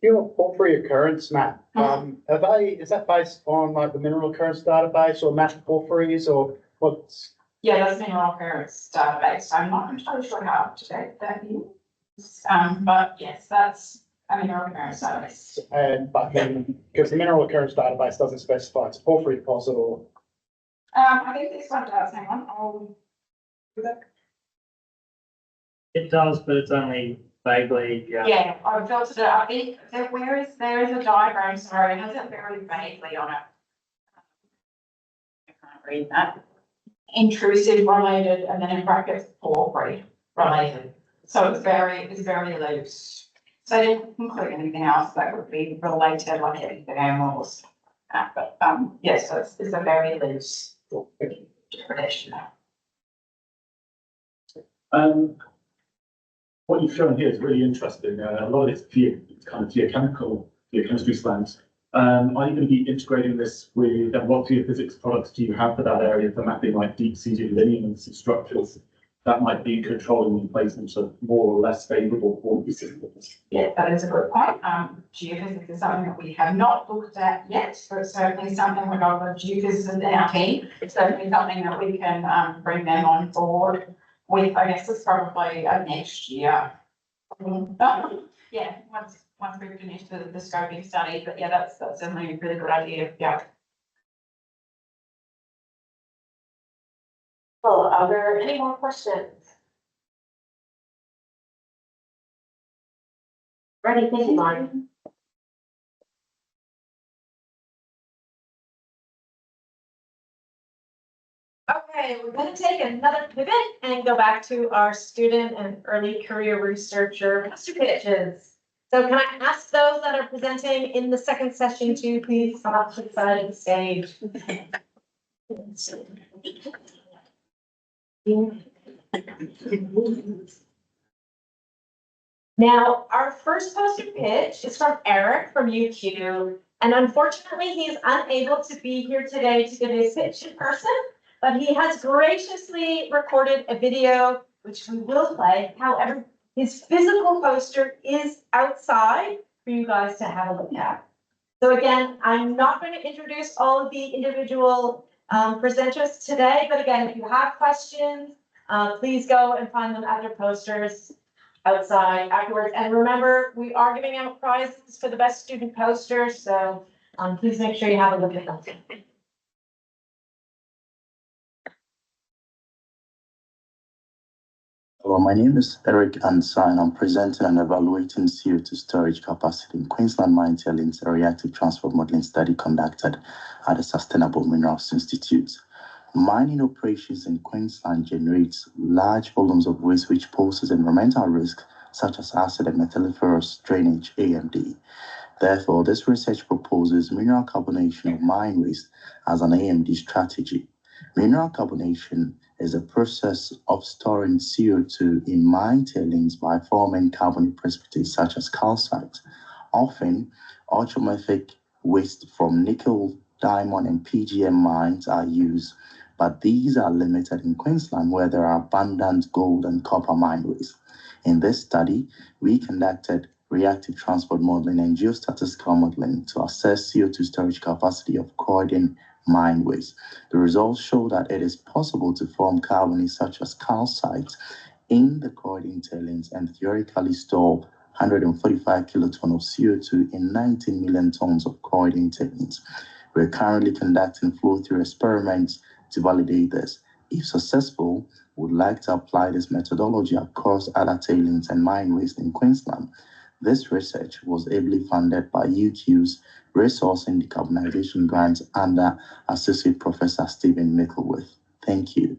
Your porphyry occurrence map, is that based on the mineral occurrence database or mapped porphyries, or what's? Yeah, that's mineral occurrence database. I'm not entirely sure how up to date that is. But yes, that's a mineral occurrence database. And but then because the mineral occurrence database doesn't specify it's a porphyry deposit or. I think this one does. Hang on, I'll do that. It does, but it's only vaguely, Yeah, I've filtered it. I think there is a diagram, sorry, it has it very vaguely on it. I can't read that. Intrusive related, and then in brackets porphyry related. So it's very loose. So I didn't include anything else that would be related, like epithermals. But yes, so it's a very loose definition. What you've shown here is really interesting. A lot of it's kind of geochemistry slants. Are you going to be integrating this with what geophysics products do you have for that area for mapping like deep seated lineaments and structures that might be controlling the placement of more or less favourable porphyry systems? Yeah, that is a good point. Geophysics is something that we have not looked at yet, but it's certainly something we've got a lot of geophysicists in our team. It's certainly something that we can bring them on board with. I guess it's probably next year. Yeah, once we finish the scoping study, but yeah, that's certainly a really good idea. Yeah. Well, are there any more questions? Ready, thank you, Lauren. Okay, we're gonna take another pivot and go back to our student and early career researcher poster pitches. So can I ask those that are presenting in the second session to please come up to the side of the stage? Now, our first poster pitch is from Eric from UQ, and unfortunately, he's unable to be here today to give his pitch in person, but he has graciously recorded a video, which we will play. However, his physical poster is outside for you guys to have a look at. So again, I'm not going to introduce all of the individual presenters today, but again, if you have questions, please go and find them at their posters outside afterwards. And remember, we are giving out prizes for the best student poster, so please make sure you have a look at them. Hello, my name is Eric Ansah, and I'm presenting and evaluating CO2 storage capacity in Queensland mine tailings, a reactive transport modeling study conducted at the Sustainable Minerals Institute. Mining operations in Queensland generates large volumes of waste which poses environmental risk, such as acid and metalliferous drainage (AMD). Therefore, this research proposes mineral carbonation of mine waste as an AMD strategy. Mineral carbonation is a process of storing CO2 in mine tailings by forming carbonic precipitates such as calcite. Often, ultramafic waste from nickel, diamond, and PGM mines are used, but these are limited in Queensland where there are abundant gold and copper mine waste. In this study, we conducted reactive transport modeling and geostatistical modeling to assess CO2 storage capacity of Croydon mine waste. The results show that it is possible to form carbonates such as calcite in the Croydon tailings and theoretically store 145 kilotons of CO2 in 19 million tons of Croydon tailings. We're currently conducting flow-through experiments to validate this. If successful, we would like to apply this methodology across other tailings and mine waste in Queensland. This research was ably funded by UQ's Resourcing Decarbonization Grant under Associate Professor Stephen Micklewith. Thank you.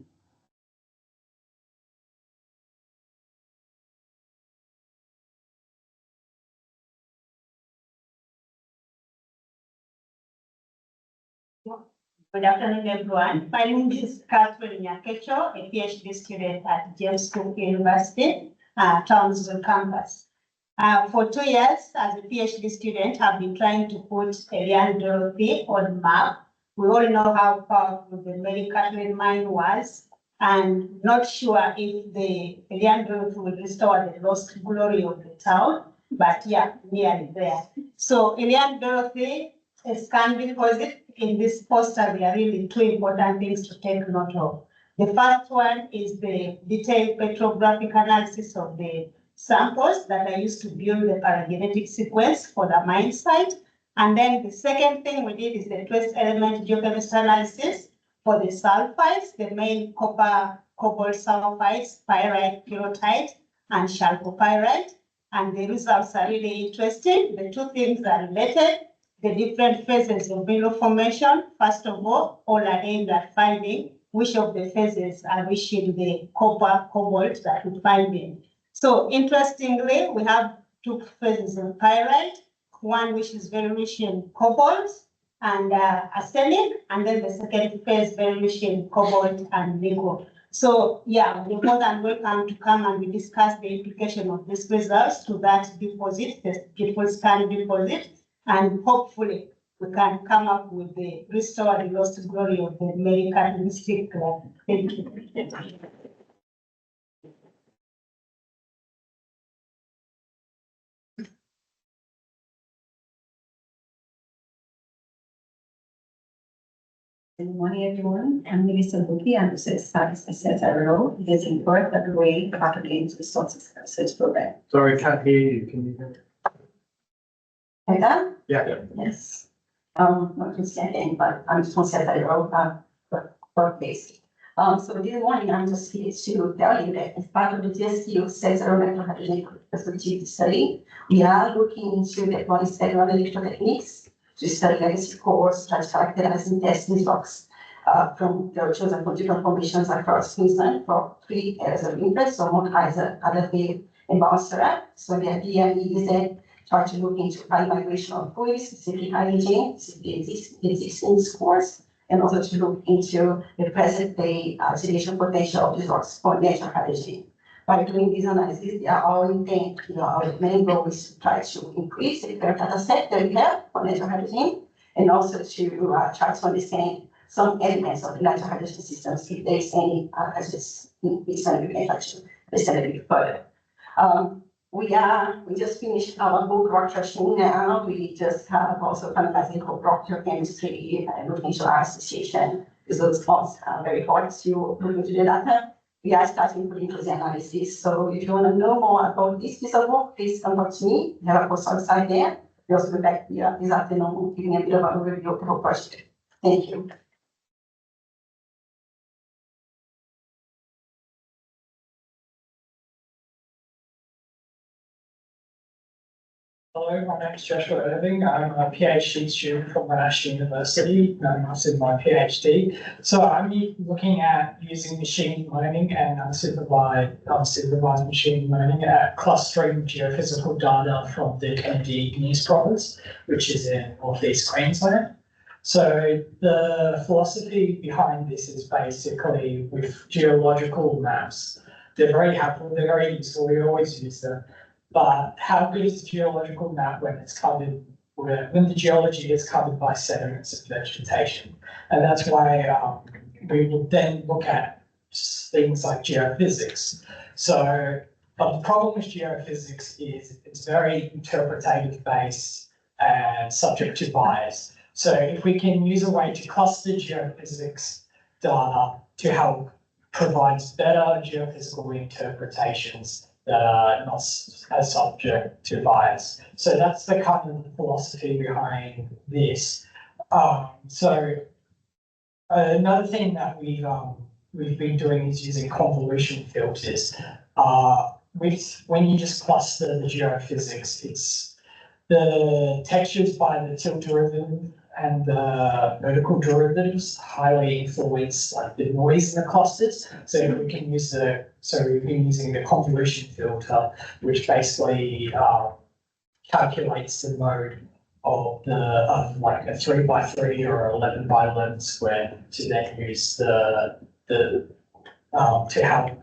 Good afternoon, everyone. My name is Kathleen Nyakecho, a PhD student at James Cook University, Townsville campus. For 2 years, as a PhD student, I've been trying to put Elaine Dorothy on the map. We all know how powerful the Mary Kathleen mine was, and not sure if the Elaine Dorothy will restore the lost glory of the town, but yeah, nearly there. So Elaine Dorothy scan deposit. In this poster, there are really two important things to take note of. The first one is the detailed petrographic analysis of the samples that are used to build the paragenetic sequence for the mine site. And then the second thing we did is the trace element geochemistry analysis for the sulphides, the main copper, cobalt sulphides, pyrite, pyrrhotite, and chalcopyrite. And the results are really interesting. The two things are related. The different phases of mineral formation, first of all are aimed at finding which of the phases are rich in the copper, cobalt that we find in. So interestingly, we have two phases of pyrite, one which is very rich in cobalt and arsenic, and then the second phase very rich in cobalt and nickel. So yeah, we're more than welcome to come and we discuss the implication of these results to that deposit, the beautiful scan deposit. And hopefully we can come up with the restore the lost glory of the Mary Kathleen stick. Thank you. Good morning, everyone. I'm Melissa Duque. I'm the Service Assessor role. It is in work that REE Games Resources Services Program. Sorry, I can't hear you. Can you hear me? Heather? Yeah. Yes. Not understanding, but I'm just going to set that role for basic. So this morning, I'm just here to tell you that as part of the GSQ Sensory Hydrogen Perspectivity study, we are looking into the advanced analytical techniques to study legacy cores, try to characterize and test these rocks from the chosen for different formations across Queensland for 3 areas of interest, so Mount Isa, Adelaide, and Bassara. So the idea is that try to look into high migration of fluids, specifically hydrogen, existing cores, and also to look into the present day sedation potential of these rocks for natural hydrogen. By doing this analysis, our intent, our main goal is to try to increase the current data set that we have for natural hydrogen, and also to try to understand some elements of the natural hydrogen systems, if there is any hazards in this, and we can try to understand a bit further. We just finished our book rock crushing now. We just have also finalizing rock geochemistry and looking into our association, because those spots are very hard to look into the data. We are starting with the analysis. So if you want to know more about this piece of work, please come back to me. We have a post on site there. We also be back here this afternoon giving a bit of an overview of the whole project. Thank you. Hello, my name is Joshua Irving. I'm a PhD student from Monash University. I'm in my PhD. So I'm looking at using machine learning and unsupervised machine learning at clustering geophysical data from the Kennedy News province, which is in northeast Queensland. So the philosophy behind this is basically with geological maps. They're very helpful, they're very useful, we always use them. But how good is a geological map when it's covered, when the geology is covered by sediments and vegetation? And that's why we will then look at things like geophysics. So, but the problem with geophysics is it's very interpretative based and subject to bias. So if we can use a way to cluster geophysics data to help provide better geophysical interpretations that are not as subject to bias. So that's the kind of philosophy behind this. Another thing that we've been doing is using convolution filters. When you just cluster the geophysics, it's the textures by the tilt derivative and the vertical derivatives highly influence like the noise in the clusters. So we can use we've been using the convolution filter, which basically calculates the mode of like a 3x3 or 11x11 square to then use to help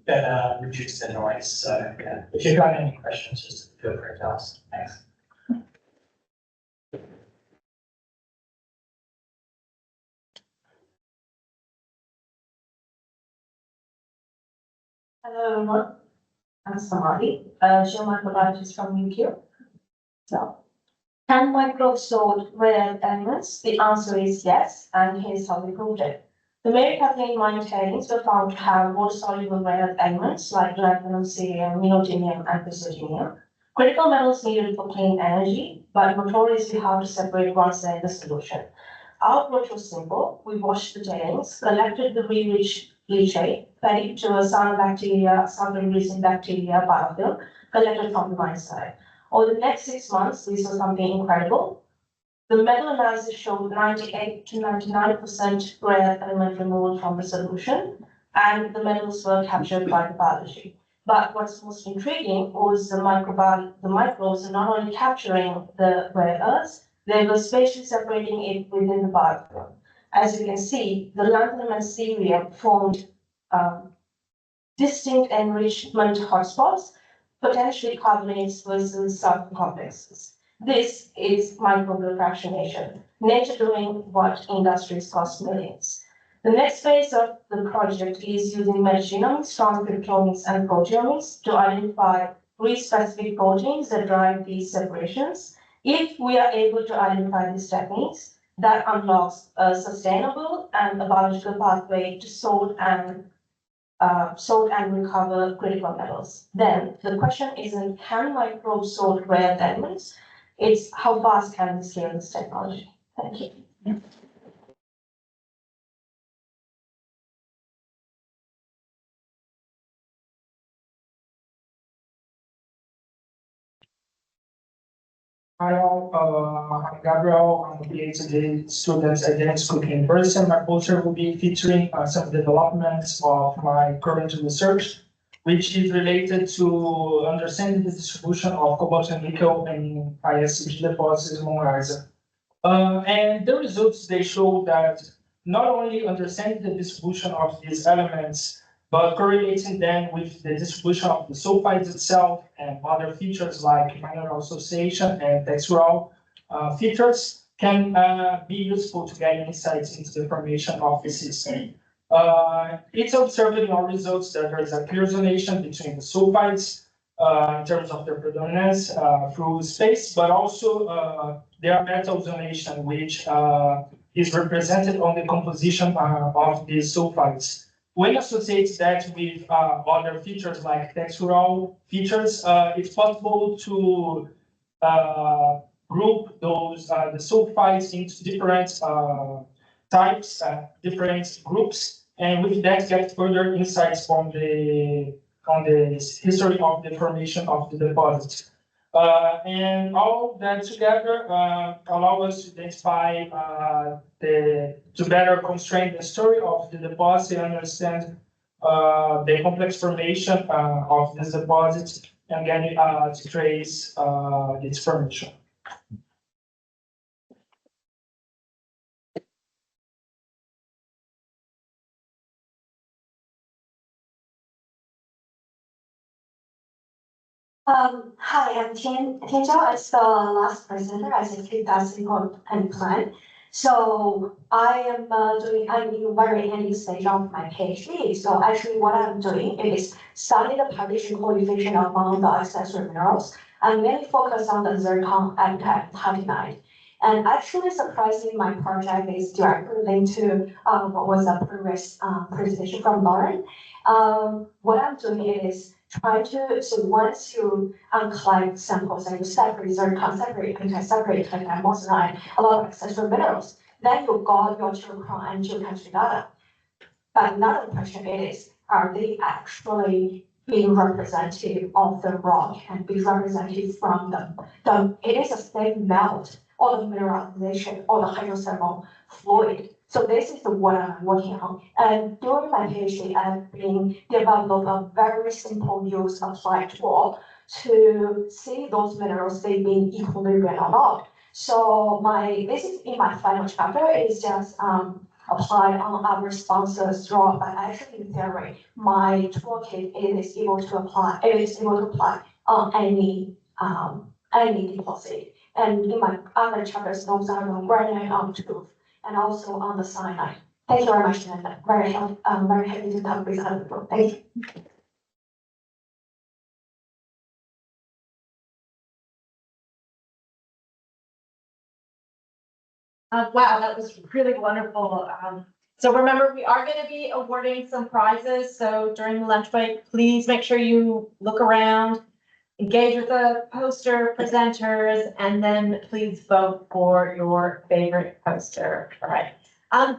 better reduce the noise. So yeah, if you've got any questions, just feel free to ask. Thanks. Hello everyone, I'm Samadhi, geomicrobiologist from UQ. So, can microbes sort rare elements? The answer is yes, and here's how we proved it. The Mary Kathleen mine tailings were found to have water-soluble rare elements like platinum, cerium, neodymium, and praseodymium. Critical metals needed for clean energy, but notoriously hard to separate once they're in the solution. Our approach was simple. We washed the tailings, collected the re-rich leachate, fed it to a cyanobacteria, sun-releasing bacteria biofilm collected from the mine site. Over the next 6 months, we saw something incredible. The metal analysis showed 98 to 99% rare element removal from the solution, and the metals were captured by the biology. But what's most intriguing was the microbes are not only capturing the rare earths, they were spatially separating it within the biofilm. As you can see, the lanthanum and cerium formed distinct enrichment hotspots, potentially carbonates versus sulfur complexes. This is microbial fractionation, nature doing what industries cost millions. The next phase of the project is using metagenomics, transcriptomics, and proteomics to identify REE-specific proteins that drive these separations. If we are able to identify these techniques, that unlocks a sustainable and a biological pathway to sort and recover critical metals. Then the question isn't can microbes sort rare elements, it's how fast can we scale this technology. Thank you. Hello, I'm Gabriel. I'm a PhD student at NW University. My poster will be featuring some developments of my current research, which is related to understanding the distribution of cobalt and nickel in ISCG deposits in Mount and the results, they show that not only understanding the distribution of these elements, but correlating them with the distribution of the sulphides itself and other features like mineral association and textural features can be useful to get insights into the formation of the system. It's observed in our results that there is a clear zonation between the sulphides in terms of their predominance through space, but also their metal zonation, which is represented on the composition of these sulphides. When associated that with other features like textural features, it's possible to group those the sulphides into different types, different groups, and with that get further insights on the history of the formation of the deposit. And all that together allow us to identify to better constrain the story of the deposit and understand the complex formation of this deposit and get to trace its formation. Hi, I'm Tian Zhao. As the last presenter, as a key technical and plan. So I'm in a very ending stage of my PhD. So actually what I'm doing is studying the partition coefficient among the accessory minerals. I'm mainly focused on the zircon and titanite. And actually, surprisingly, my project is directly linked to what was a previous presentation from Lauren. What I'm doing is try to, so once you collect samples and you separate zircon, separate titanite, monazite, a lot of accessory minerals, then you got your geochemistry and geochemistry data. But another question is, are they actually being representative of the rock and be representative from it is a state melt or the mineralization or the hydrothermal fluid. So this is what I'm working on. And during my PhD, I've been developing a very simple use applied tool to see those minerals, they being equilibrium or not. So this is in my final chapter, is just applied on our sponsors draw, but actually in theory, my toolkit is able to apply on any deposit. And in my other chapters, those are on granite, on tooth, and also on the cyanide. Thank you very much, and I'm very happy to talk with other people. Thank you. Wow, that was really wonderful. So remember, we are going to be awarding some prizes. So during the lunch break, please make sure you look around, engage with the poster presenters, and then please vote for your favorite poster. All right.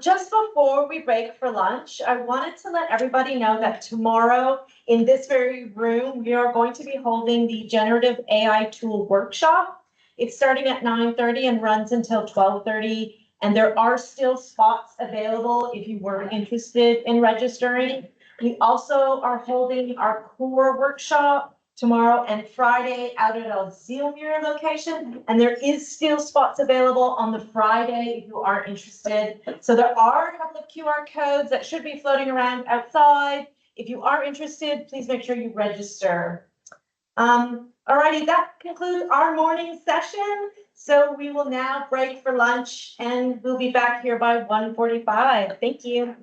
Just before we break for lunch, I wanted to let everybody know that tomorrow in this very room, we are going to be holding the Generative AI Tool Workshop. It's starting at 9:30 and runs until 12:30. And there are still spots available if you were interested in registering. We also are holding our core workshop tomorrow and Friday out at a Zealmere location. And there is still spots available on the Friday if you are interested. So there are a couple of QR codes that should be floating around outside. If you are interested, please make sure you register. Alrighty, that concludes our morning session. So we will now break for lunch and we'll be back here by 1:45. Thank you.